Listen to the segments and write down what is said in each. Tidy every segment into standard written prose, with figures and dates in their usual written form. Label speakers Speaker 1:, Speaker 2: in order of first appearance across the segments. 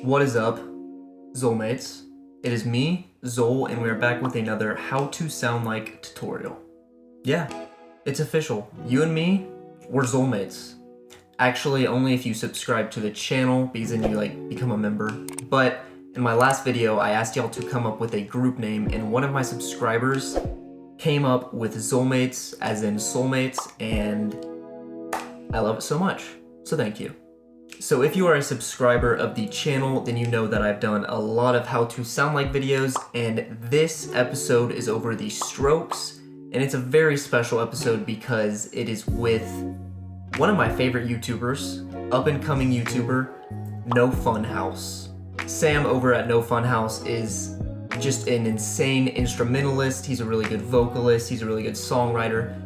Speaker 1: What is up, Xolemates? It is me, Xole, and we are back with another how to sound like tutorial. Yeah, it's official. You and me, we're Xolemates. Actually, only if you subscribe to the channel, because then you become a member. But in my last video, I asked y'all to come up with a group name, and one of my subscribers came up with Xolemates, as in soulmates, and I love it so much. So thank you. So if you are a subscriber of the channel, then you know that I've done a lot of how to sound like videos, and this episode is over the strokes, and it's a very special episode because it is with one of my favorite YouTubers, up-and-coming YouTuber, No Fun Haus. Sam over at No Fun Haus is just an insane instrumentalist. He's a really good vocalist, he's a really good songwriter.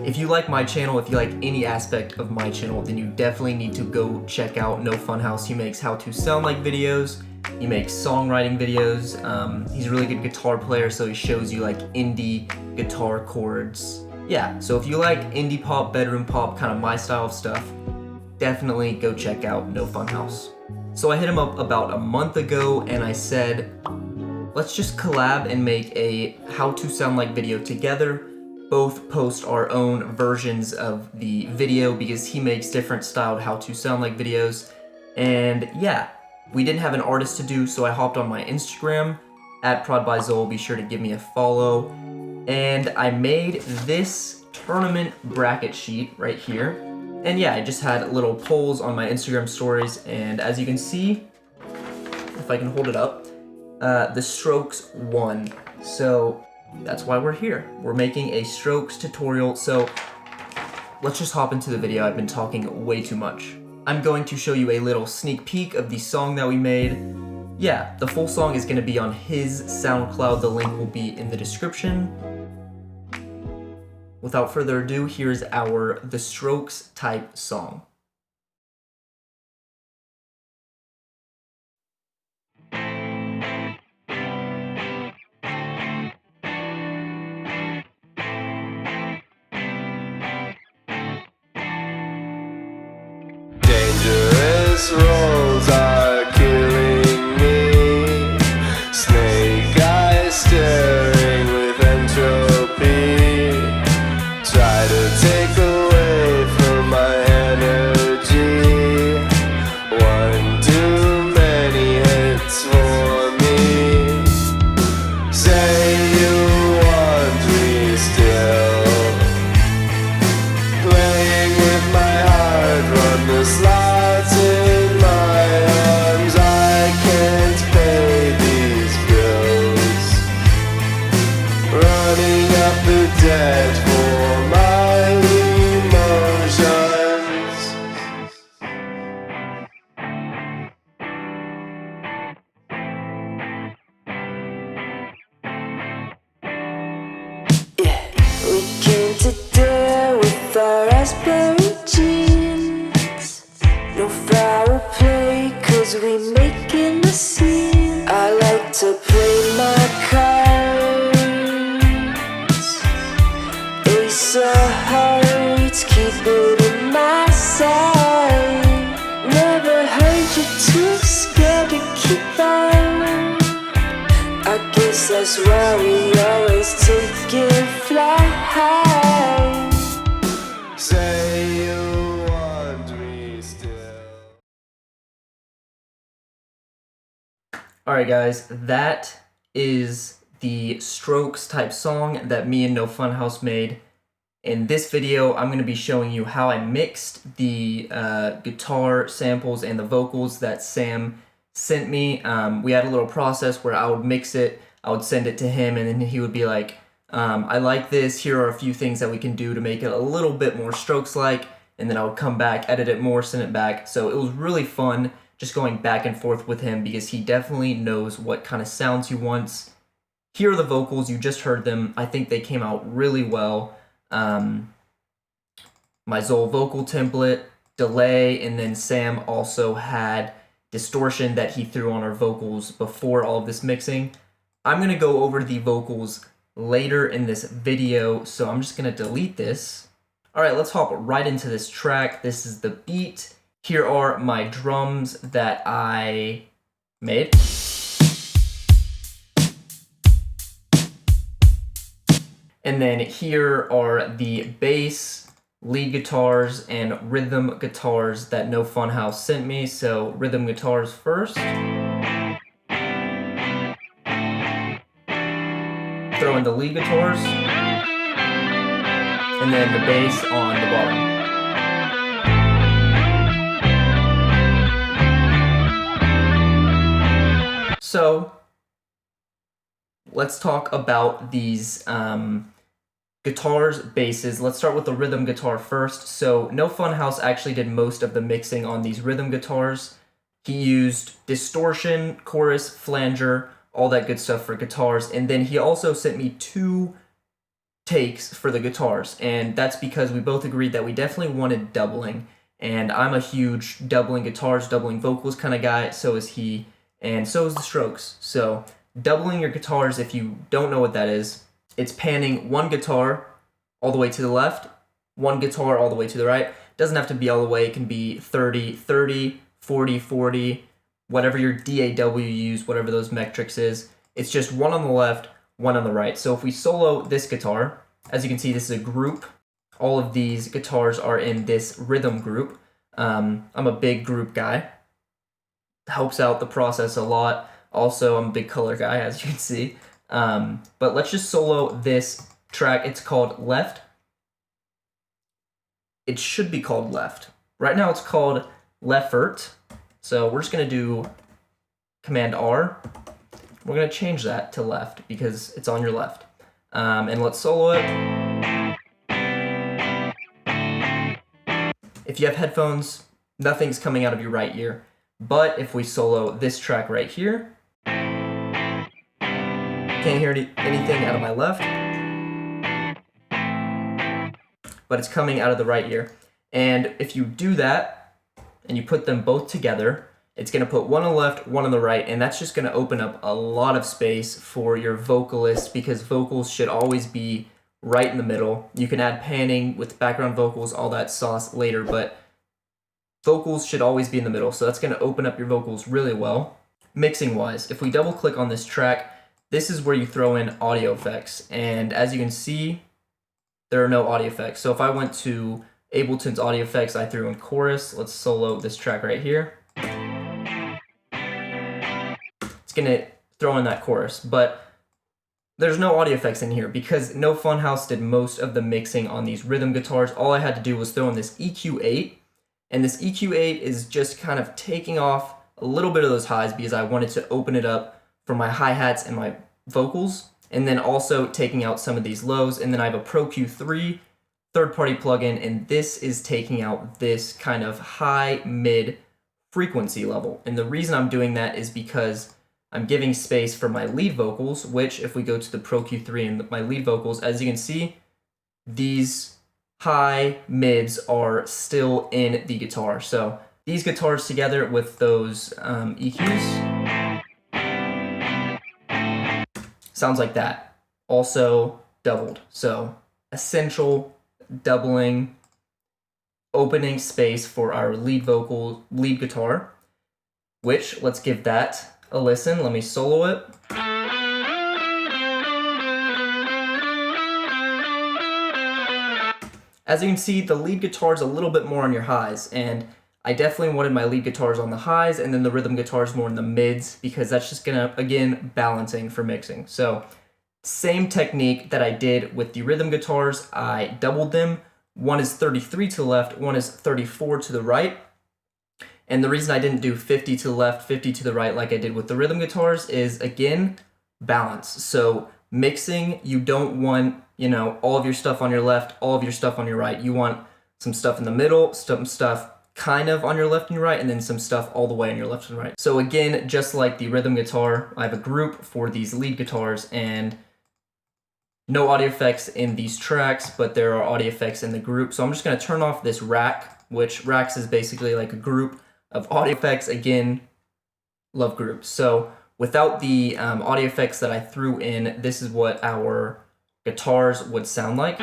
Speaker 1: If you like my channel, if you like any aspect of my channel, then you definitely need to go check out No Fun Haus. He makes how to sound like videos, he makes songwriting videos, he's a really good guitar player, so he shows you like indie guitar chords. Yeah, so if you like indie pop, bedroom pop, kind of my style of stuff, definitely go check out No Fun Haus. So I hit him up about a month ago and I said, let's just collab and make a how to sound like video together. Both post our own versions of the video because he makes different styled how to sound like videos. And yeah, we didn't have an artist to do, so I hopped on my Instagram, @ProdByXole, be sure to give me a follow. And I made this tournament bracket sheet right here. And yeah, I just had little polls on my Instagram stories, and as you can see, if I can hold it up, the strokes won. So that's why we're here. We're making a strokes tutorial, so let's just hop into the video. I've been talking way too much. I'm going to show you a little sneak peek of the song that we made. Yeah, the full song is gonna be on his SoundCloud. The link will be in the description. Without further ado, here's our The Strokes type song.
Speaker 2: Dangerous roads are killing me. Snake eyes staring with entropy. Try to take away from my energy. One too many hits for me. Say you want me still. Playing with my heart, run the slots in my arms. I can't pay these bills. Running up the debt for my emotions. Yeah, we came to deal with our raspberry jeans. No foul play, cause we making a scene. I like to play my cards. Ace of hearts, keep it in my sight. Never heard you too scared to keep on. I guess that's why we always take it fly high. Say you want me still.
Speaker 1: Alright guys, that is the strokes type song that me and No Fun Haus made. In this video, I'm going to be showing you how I mixed the guitar samples and the vocals that Sam sent me. We had a little process where I would mix it, I would send it to him, and then he would be like, I like this, here are a few things that we can do to make it a little bit more strokes-like, and then I would come back, edit it more, send it back. So it was really fun just going back and forth with him because he definitely knows what kind of sounds he wants. Here are the vocals, you just heard them. I think they came out really well. My Xole vocal template, delay, and then Sam also had distortion that he threw on our vocals before all of this mixing. I'm going to go over the vocals later in this video, so I'm just going to delete this. Alright, let's hop right into this track. This is the beat. Here are my drums that I made. And then here are the bass, lead guitars, and rhythm guitars that No Fun Haus sent me. So rhythm guitars first. Throw in the lead guitars. And then the bass on the bottom. So let's talk about these guitars, basses. Let's start with the rhythm guitar first. So No Fun Haus actually did most of the mixing on these rhythm guitars. He used distortion, chorus, flanger, all that good stuff for guitars. And then he also sent me 2 takes for the guitars. And that's because we both agreed that we definitely wanted doubling. And I'm a huge doubling guitars, doubling vocals kind of guy. So is he. And so is the Strokes. So doubling your guitars, if you don't know what that is, it's panning one guitar all the way to the left, one guitar all the way to the right. Doesn't have to be all the way. It can be 30, 30, 40, 40, whatever your DAW you use, whatever those metrics is. It's just one on the left, one on the right. So if we solo this guitar, as you can see, this is a group. All of these guitars are in this rhythm group. I'm a big group guy. Helps out the process a lot. Also, I'm a big color guy, as you can see. But let's just solo this track. It's called Left. It should be called Left. Right now it's called Leffert. So we're just going to do Command R. We're going to change that to left because it's on your left. And let's solo it. If you have headphones, nothing's coming out of your right ear. But if we solo this track right here, can't hear anything out of my left, but it's coming out of the right ear. And if you do that, and you put them both together, it's going to put one on the left, one on the right, and that's just going to open up a lot of space for your vocalist because vocals should always be right in the middle. You can add panning with background vocals, all that sauce later, but vocals should always be in the middle, so that's going to open up your vocals really well. Mixing wise, if we double click on this track, this is where you throw in audio effects, and as you can see, there are no audio effects. So if I went to Ableton's audio effects, I threw in chorus. Let's solo this track right here. It's going to throw in that chorus, but there's no audio effects in here because No Fun Haus did most of the mixing on these rhythm guitars. All I had to do was throw in this EQ8. And this EQ8 is just kind of taking off a little bit of those highs because I wanted to open it up for my hi-hats and my vocals, and then also taking out some of these lows. And then I have a Pro Q3 third-party plugin, and this is taking out this kind of high-mid frequency level. And the reason I'm doing that is because I'm giving space for my lead vocals, which if we go to the Pro Q3 and my lead vocals, as you can see, these high mids are still in the guitar. So these guitars together with those EQs sounds like that. Also doubled. So essential doubling, opening space for our lead guitar, which let's give that a listen. Let me solo it. As you can see, the lead guitar is a little bit more on your highs, and I definitely wanted my lead guitars on the highs and then the rhythm guitars more in the mids because that's just gonna, again, balancing for mixing. So same technique that I did with the rhythm guitars, I doubled them. One is 33 to the left, one is 34 to the right. And the reason I didn't do 50 to the left, 50 to the right like I did with the rhythm guitars is, again, balance. So mixing, you don't want, you know, all of your stuff on your left, all of your stuff on your right. You want some stuff in the middle, some stuff kind of on your left and your right, and then some stuff all the way on your left and right. So again, just like the rhythm guitar, I have a group for these lead guitars, and no audio effects in these tracks, but there are audio effects in the group. So I'm just going to turn off this rack, which racks is basically like a group of audio effects. Again, love groups. So without the audio effects that I threw in, this is what our guitars would sound like.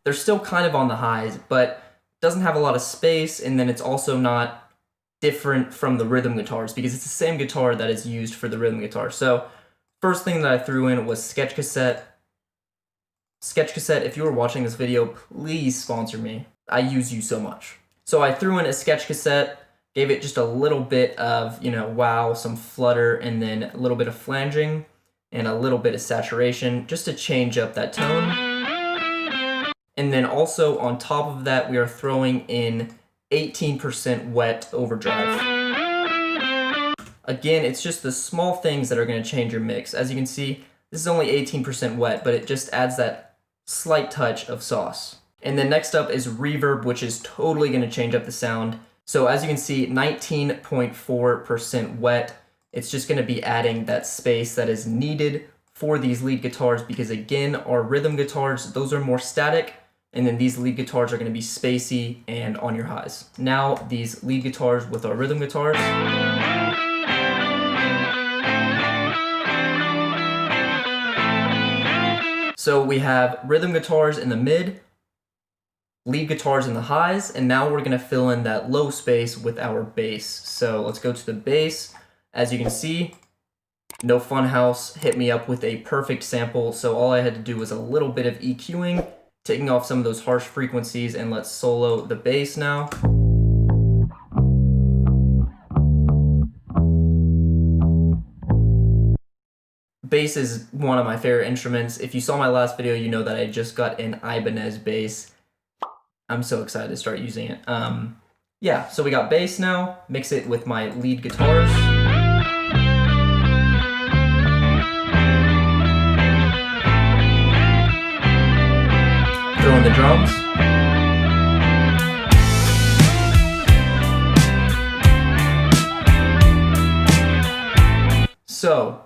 Speaker 1: They're still kind of on the highs, but doesn't have a lot of space, and then it's also not different from the rhythm guitars because it's the same guitar that is used for the rhythm guitar. So first thing that I threw in was Sketch Cassette. Sketch Cassette, if you were watching this video, please sponsor me. I use you so much. So I threw in a Sketch Cassette, gave it just a little bit of, wow, some flutter, and then a little bit of flanging, and a little bit of saturation, just to change up that tone. And then also on top of that, we are throwing in 18% wet overdrive. Again, it's just the small things that are going to change your mix. As you can see, this is only 18% wet, but it just adds that slight touch of sauce. And then next up is reverb, which is totally going to change up the sound. So as you can see, 19.4% wet. It's just going to be adding that space that is needed for these lead guitars because again, our rhythm guitars, those are more static, and then these lead guitars are going to be spacey and on your highs. Now these lead guitars with our rhythm guitars. So we have rhythm guitars in the mid, lead guitars in the highs, and now we're going to fill in that low space with our bass. So let's go to the bass. As you can see, No Fun Haus hit me up with a perfect sample, so all I had to do was a little bit of EQing, taking off some of those harsh frequencies, and let's solo the bass now. Bass is one of my favorite instruments. If you saw my last video, you know that I just got an Ibanez bass. I'm so excited to start using it. Yeah, so we got bass now, mix it with my lead guitars. Throw in the drums. So,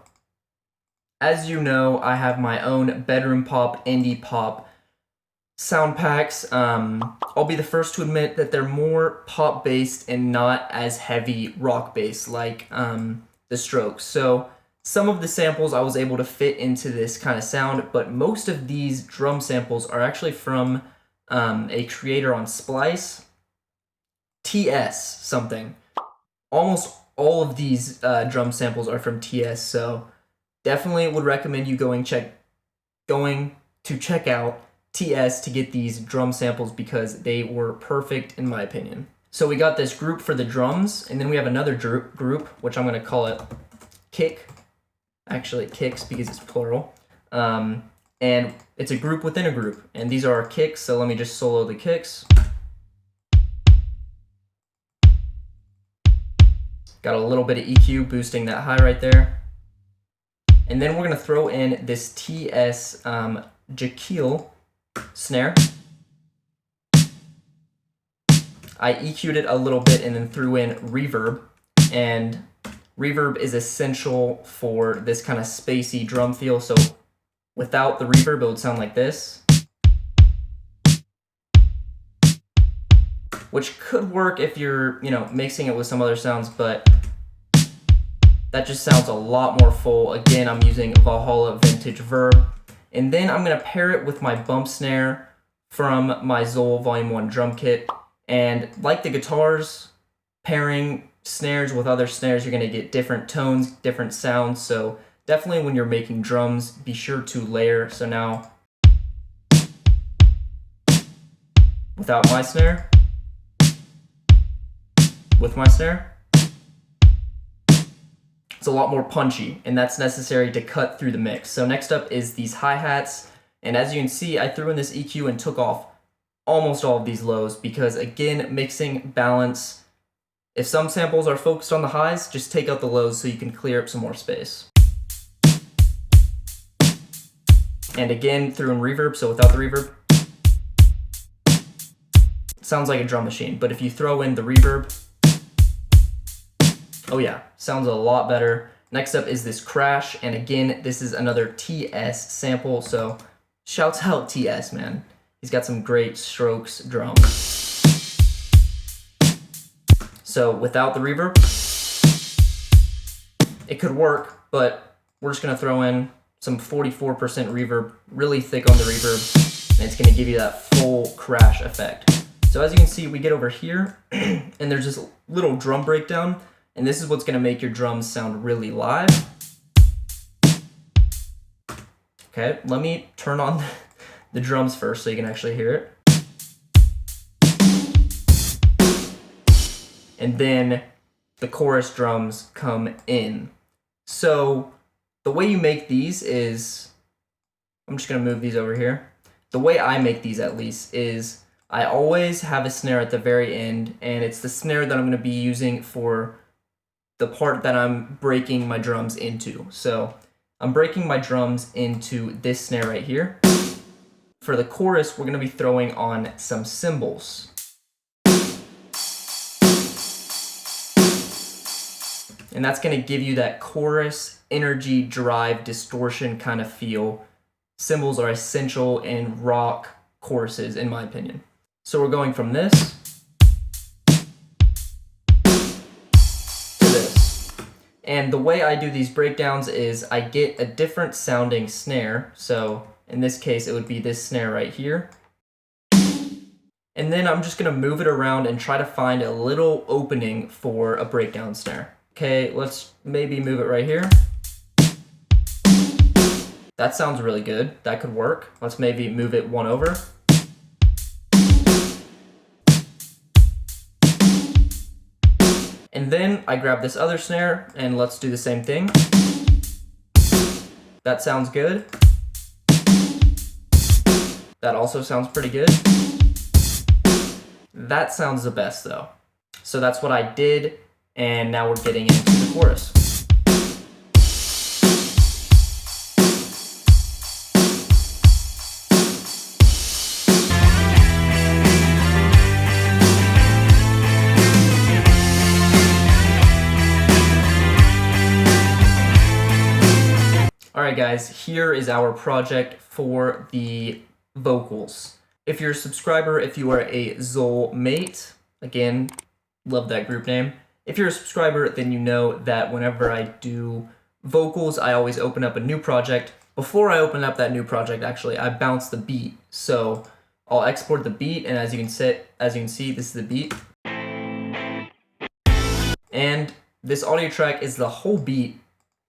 Speaker 1: as you know, I have my own bedroom pop, indie pop sound packs. I'll be the first to admit that they're more pop based and not as heavy rock based like the Strokes. So some of the samples I was able to fit into this kind of sound, but most of these drum samples are actually from a creator on Splice, TS something. Almost all of these drum samples are from TS, so definitely would recommend you going to check out TS to get these drum samples because they were perfect in my opinion. So we got this group for the drums, and then we have another group, which I'm going to call it kick. Actually, kicks because it's plural. And it's a group within a group, and these are our kicks, so let me just solo the kicks. Got a little bit of EQ boosting that high right there. And then we're going to throw in this TS xole snare. I EQ'd it a little bit and then threw in reverb, and reverb is essential for this kind of spacey drum feel, so without the reverb it would sound like this, which could work if you're, mixing it with some other sounds, but that just sounds a lot more full. Again, I'm using Valhalla Vintage Verb. And then I'm going to pair it with my bump snare from my Xole Volume 1 drum kit. And like the guitars, pairing snares with other snares, you're going to get different tones, different sounds. So definitely when you're making drums, be sure to layer. So now, without my snare, with my snare, it's a lot more punchy, and that's necessary to cut through the mix. So next up is these hi-hats, and as you can see, I threw in this EQ and took off almost all of these lows because, again, mixing, balance. If some samples are focused on the highs, just take out the lows so you can clear up some more space. And again, threw in reverb, so without the reverb, it sounds like a drum machine, but if you throw in the reverb, oh yeah, sounds a lot better. Next up is this crash, and again, this is another TS sample, so shouts out TS, man. He's got some great Strokes drums. So without the reverb, it could work, but we're just gonna throw in some 44% reverb, really thick on the reverb, and it's gonna give you that full crash effect. So as you can see, we get over here, and there's little drum breakdown, and this is what's gonna make your drums sound really live. Okay, let me turn on the drums first so you can actually hear it. And then the chorus drums come in. So the way you make these is, I'm just gonna move these over here. The way I make these, at least, is I always have a snare at the very end, and it's the snare that I'm gonna be using for the part that I'm breaking my drums into. So I'm breaking my drums into this snare right here. For the chorus, we're gonna be throwing on some cymbals. And that's gonna give you that chorus, energy, drive, distortion kind of feel. Cymbals are essential in rock choruses, in my opinion. So we're going from this to this. And the way I do these breakdowns is I get a different sounding snare. So in this case, it would be this snare right here. And then I'm just gonna move it around and try to find a little opening for a breakdown snare. Okay, let's maybe move it right here. That sounds really good. That could work. Let's maybe move it one over. And then I grab this other snare and let's do the same thing. That sounds good. That also sounds pretty good. That sounds the best though. So that's what I did, and now we're getting into the chorus. Alright guys, here is our project for the vocals. If you're a subscriber, if you are a xole mate, again, love that group name. If you're a subscriber, then you know that whenever I do vocals, I always open up a new project. Before I open up that new project, actually, I bounce the beat. So I'll export the beat, and as you can see, this is the beat. And this audio track is the whole beat,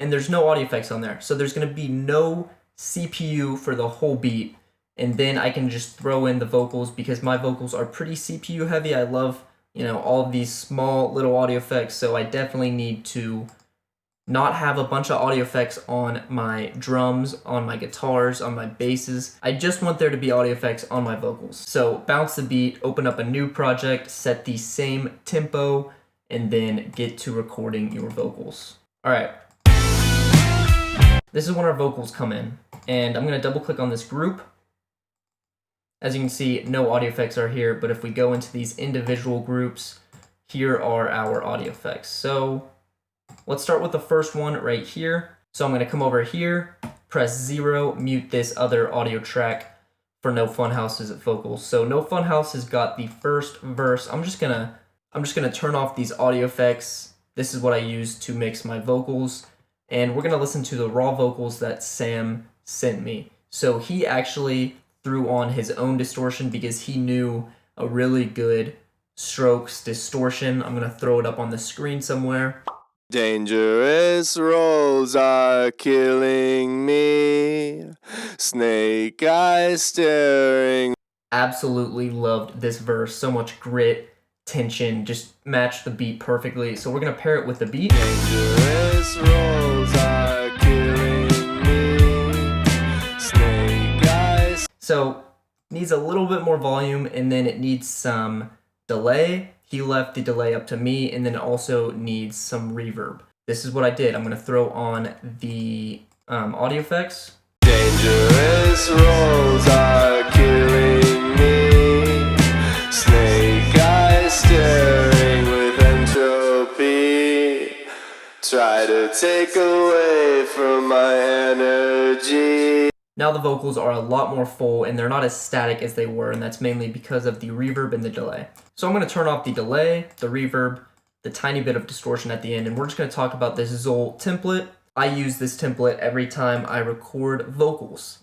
Speaker 1: and there's no audio effects on there. So there's gonna be no CPU for the whole beat. And then I can just throw in the vocals because my vocals are pretty CPU heavy. I love, all of these small little audio effects. So I definitely need to not have a bunch of audio effects on my drums, on my guitars, on my basses. I just want there to be audio effects on my vocals. So bounce the beat, open up a new project, set the same tempo, and then get to recording your vocals. All right. This is when our vocals come in, and I'm gonna double click on this group. As you can see, no audio effects are here, but if we go into these individual groups, here are our audio effects. So let's start with the first one right here. So I'm gonna come over here, press 0, mute this other audio track for No Fun House's vocals. So No Fun House has got the first verse. I'm just gonna turn off these audio effects. This is what I use to mix my vocals. And we're gonna listen to the raw vocals that Sam sent me. So he actually threw on his own distortion because he knew a really good strokes distortion. I'm gonna throw it up on the screen somewhere.
Speaker 3: Dangerous rolls are killing me. Snake eyes staring.
Speaker 1: Absolutely loved this verse. So much grit, tension, just matched the beat perfectly. So we're gonna pair it with the beat.
Speaker 3: Dangerous rolls are killing me. Snake eyes.
Speaker 1: So needs a little bit more volume, and then it needs some delay. He left the delay up to me, and then it also needs some reverb. This is what I did. I'm gonna throw on the audio effects.
Speaker 3: Dangerous rolls are killing me. Snake eyes staring with entropy. Try to take away from my energy.
Speaker 1: Now the vocals are a lot more full, and they're not as static as they were, and that's mainly because of the reverb and the delay. So I'm going to turn off the delay, the reverb, the tiny bit of distortion at the end, and we're just going to talk about this xole template. I use this template every time I record vocals.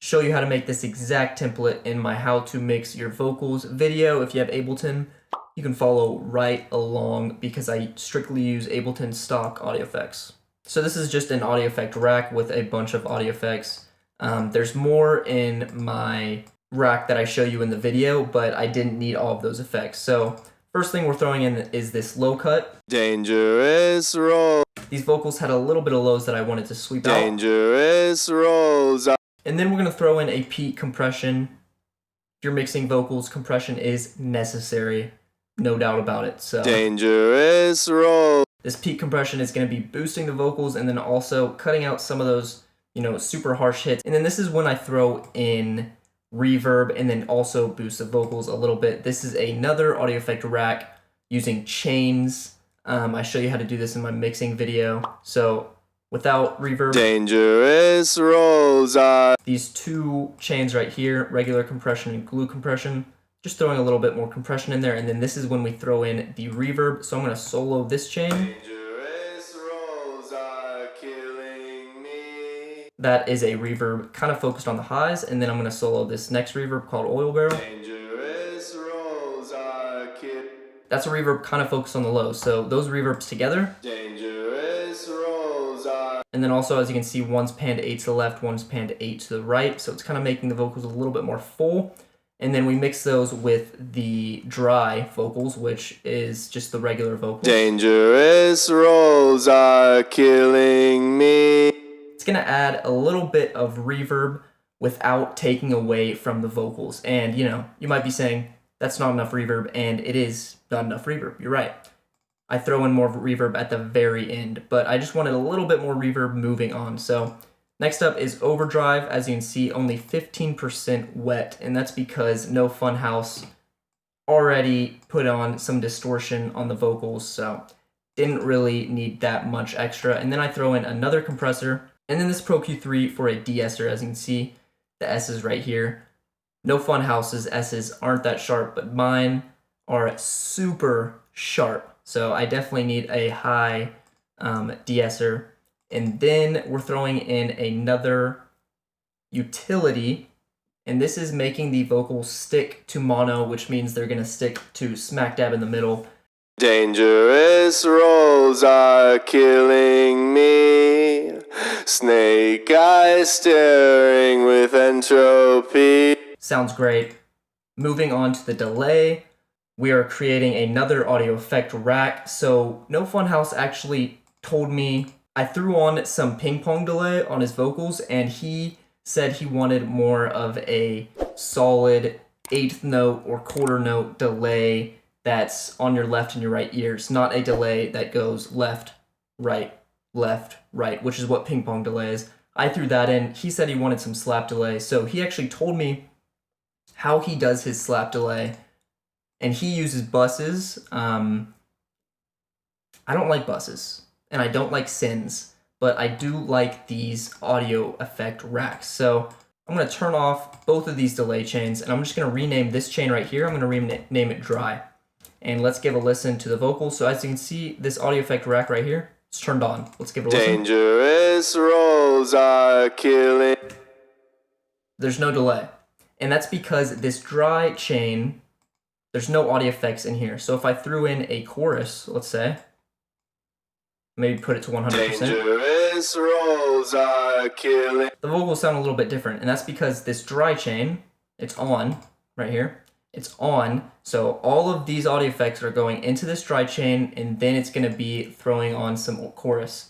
Speaker 1: Show you how to make this exact template in my how to mix your vocals video if you have Ableton. you can follow right along because I strictly use Ableton stock audio effects. So this is just an audio effect rack with a bunch of audio effects. There's more in my rack that I show you in the video, but I didn't need all of those effects. So first thing we're throwing in is this low cut.
Speaker 3: Dangerous roll.
Speaker 1: These vocals had a little bit of lows that I wanted to sweep out.
Speaker 3: Dangerous rolls.
Speaker 1: And then we're gonna throw in a peak compression. If you're mixing vocals, compression is necessary, no doubt about it. So
Speaker 3: Dangerous roll.
Speaker 1: this peak compression is gonna be boosting the vocals and then also cutting out some of those, super harsh hits. And then this is when I throw in reverb and then also boost the vocals a little bit. This is another audio effect rack using chains. I show you how to do this in my mixing video. So without reverb,
Speaker 3: Dangerous rolls.
Speaker 1: these two chains right here, regular compression and glue compression, just throwing a little bit more compression in there. And then this is when we throw in the reverb. So I'm gonna solo this chain.
Speaker 3: Dangerous rolls are killing me.
Speaker 1: That is a reverb kind of focused on the highs. And then I'm gonna solo this next reverb called Oil Barrel.
Speaker 3: Dangerous rolls are killing.
Speaker 1: That's a reverb kind of focused on the lows. So those reverbs together.
Speaker 3: Dangerous rolls are.
Speaker 1: And then also, as you can see, one's panned 8 to the left, one's panned 8 to the right. So it's kind of making the vocals a little bit more full. And then we mix those with the dry vocals, which is just the regular vocals.
Speaker 3: Dangerous rolls are killing me.
Speaker 1: It's gonna add a little bit of reverb without taking away from the vocals. And you might be saying, that's not enough reverb, and it is not enough reverb. You're right. I throw in more reverb at the very end, but I just wanted a little bit more reverb moving on. So next up is overdrive. As you can see, only 15% wet, and that's because No Fun Haus already put on some distortion on the vocals, so didn't really need that much extra. And then I throw in another compressor, and then this Pro Q3 for a de-esser. As you can see, the S's right here. No Fun Haus's S's aren't that sharp, but mine are super sharp. So I definitely need a high de-esser. And then we're throwing in another utility, and this is making the vocals stick to mono, which means they're gonna stick to smack dab in the middle.
Speaker 3: Dangerous rolls are killing me. Snake eyes staring with entropy.
Speaker 1: Sounds great. Moving on to the delay, we are creating another audio effect rack. So No Fun Haus actually told me, I threw on some ping pong delay on his vocals, and he said he wanted more of a solid 8th note or quarter note delay that's on your left and your right ears, not a delay that goes left, right, which is what ping pong delay is. I threw that in. He said he wanted some slap delay, so he actually told me how he does his slap delay, and he uses buses. I don't like buses, and I don't like sins, but I do like these audio effect racks. So I'm gonna turn off both of these delay chains, and I'm just gonna rename this chain right here. I'm gonna rename it dry. And let's give a listen to the vocals. So as you can see, this audio effect rack right here, it's turned on. Let's give it a listen.
Speaker 3: Dangerous rolls are killing.
Speaker 1: There's no delay. And that's because this dry chain, there's no audio effects in here. So if I threw in a chorus, let's say, maybe put it to 100%.
Speaker 3: Dangerous rolls are killing.
Speaker 1: The vocals sound a little bit different, and that's because this dry chain, it's on right here. It's on, so all of these audio effects are going into this dry chain, and then it's gonna be throwing on some chorus.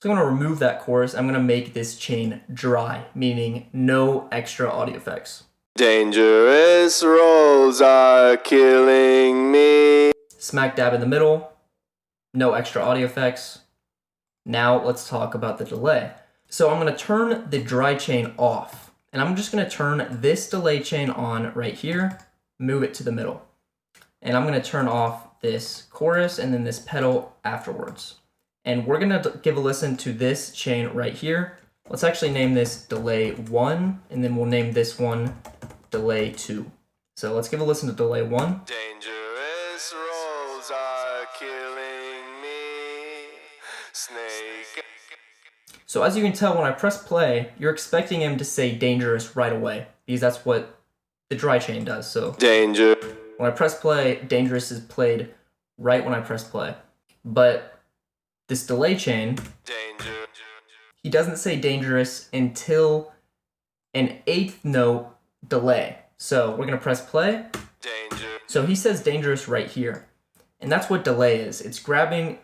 Speaker 1: So I'm gonna remove that chorus. I'm gonna make this chain dry, meaning no extra audio effects.
Speaker 3: Dangerous rolls are killing me.
Speaker 1: Smack dab in the middle, no extra audio effects. Now let's talk about the delay. So I'm gonna turn the dry chain off, and I'm just gonna turn this delay chain on right here, move it to the middle. And I'm gonna turn off this chorus and then this pedal afterwards. And we're gonna give a listen to this chain right here. Let's actually name this delay 1, and then we'll name this one delay 2. So let's give a listen to delay 1.
Speaker 3: Dangerous rolls are killing me. Snake.
Speaker 1: So as you can tell, when I press play, you're expecting him to say dangerous right away, because that's what the dry chain does. So
Speaker 3: Danger.
Speaker 1: When I press play, Dangerous is played right when I press play. But this delay chain, he doesn't say Dangerous until an 8th note delay. So we're gonna press play. So he says Dangerous right here. And that's what delay is. It's grabbing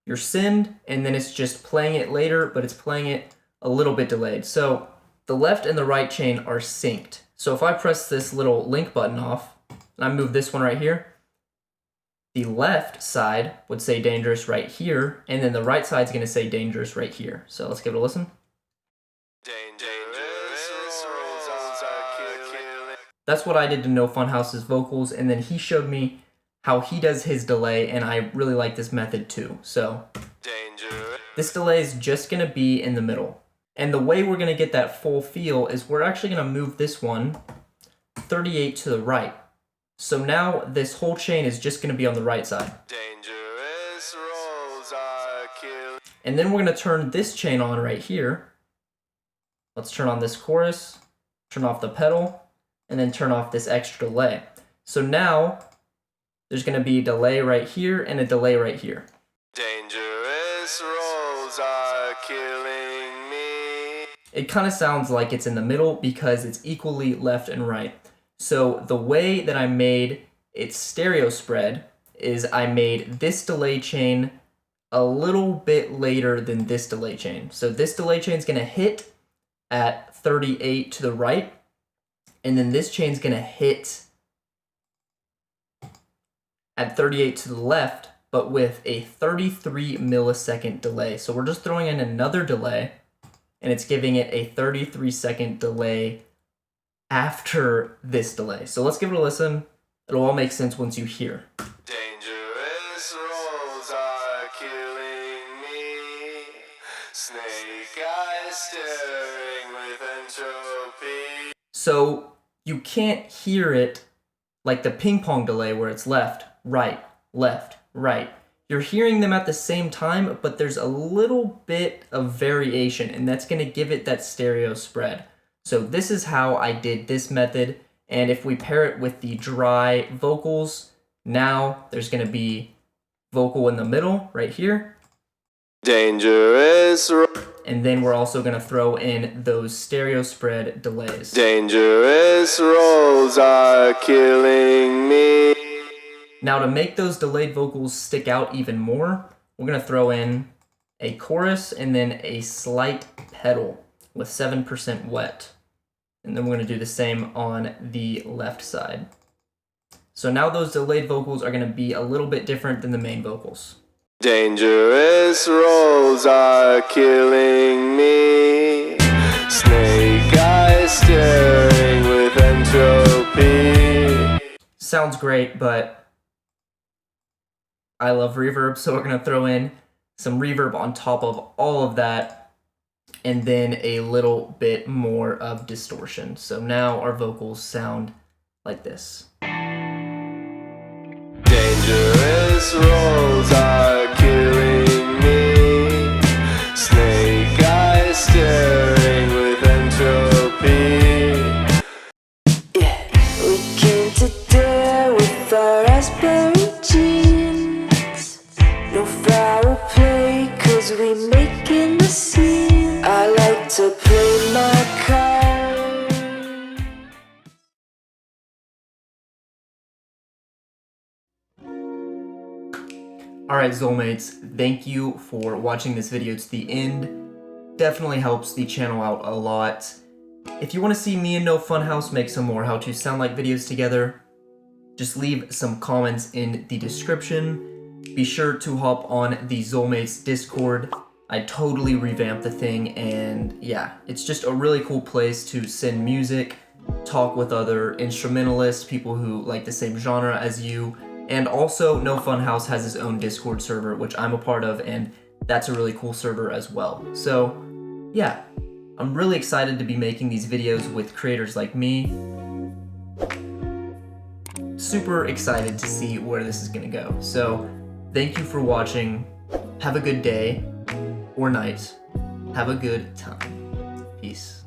Speaker 1: your send and then it's just playing it later, but it's playing it a little bit delayed. So the left and the right chain are synced. So if I press this little link button off, and I move this one right here, the left side would say Dangerous right here, and then the right side's gonna say Dangerous right here. So let's give it a listen. That's what I did to No Fun House's vocals, and then he showed me how he does his delay, and I really like this method too. So this delay is just gonna be in the middle. And the way we're gonna get that full feel is we're actually gonna move this one 38 to the right. So now this whole chain is just gonna be on the right side. And then we're gonna turn this chain on right here. Let's turn on this chorus, turn off the pedal, and then turn off this extra delay. So now there's gonna be a delay right here and a delay right here.
Speaker 3: Dangerous rolls are killing me.
Speaker 1: It kind of sounds like it's in the middle because it's equally left and right. So the way that I made its stereo spread is I made this delay chain a little bit later than this delay chain. So this delay chain is gonna hit at 38 to the right, and then this chain's gonna hit at 38 to the left, but with a 33 millisecond delay. So we're just throwing in another delay, and it's giving it a 33-second delay after this delay. So let's give it a listen. It'll all make sense once you hear.
Speaker 3: Dangerous rolls are killing me. Snake eyes staring with entropy.
Speaker 1: So you can't hear it like the ping pong delay where it's left, right, left, right. You're hearing them at the same time, but there's a little bit of variation, and that's gonna give it that stereo spread. So this is how I did this method, and if we pair it with the dry vocals, now there's gonna be vocal in the middle, right here.
Speaker 3: Dangerous.
Speaker 1: And then we're also gonna throw in those stereo spread delays.
Speaker 3: Dangerous rolls are killing me.
Speaker 1: Now to make those delayed vocals stick out even more, we're gonna throw in a chorus and then a slight pedal with 7% wet. And then we're gonna do the same on the left side. So now those delayed vocals are gonna be a little bit different than the main vocals.
Speaker 3: Dangerous rolls are killing me. Snake eyes staring with entropy.
Speaker 1: Sounds great, but I love reverb, so we're gonna throw in some reverb on top of all of that, and then a little bit more of distortion. So now our vocals sound like this.
Speaker 3: Dangerous rolls are killing me. Snake eyes staring with entropy.
Speaker 2: Yeah, we came to dare with our raspberry jeans. No foul play, cause we making the scene. I like to play my cards.
Speaker 1: Alright, Xolemates, thank you for watching this video to the end. Definitely helps the channel out a lot. If you want to see me and No Fun Haus make some more how to sound like videos together, just leave some comments in the description. Be sure to hop on the Xolemates Discord. I totally revamped the thing, and yeah, it's just a really cool place to send music, talk with other instrumentalists, people who like the same genre as you, and also No Fun Haus has his own Discord server, which I'm a part of, and that's a really cool server as well. So yeah, I'm really excited to be making these videos with creators like me. Super excited to see where this is gonna go. So thank you for watching. Have a good day or night. Have a good time. Peace.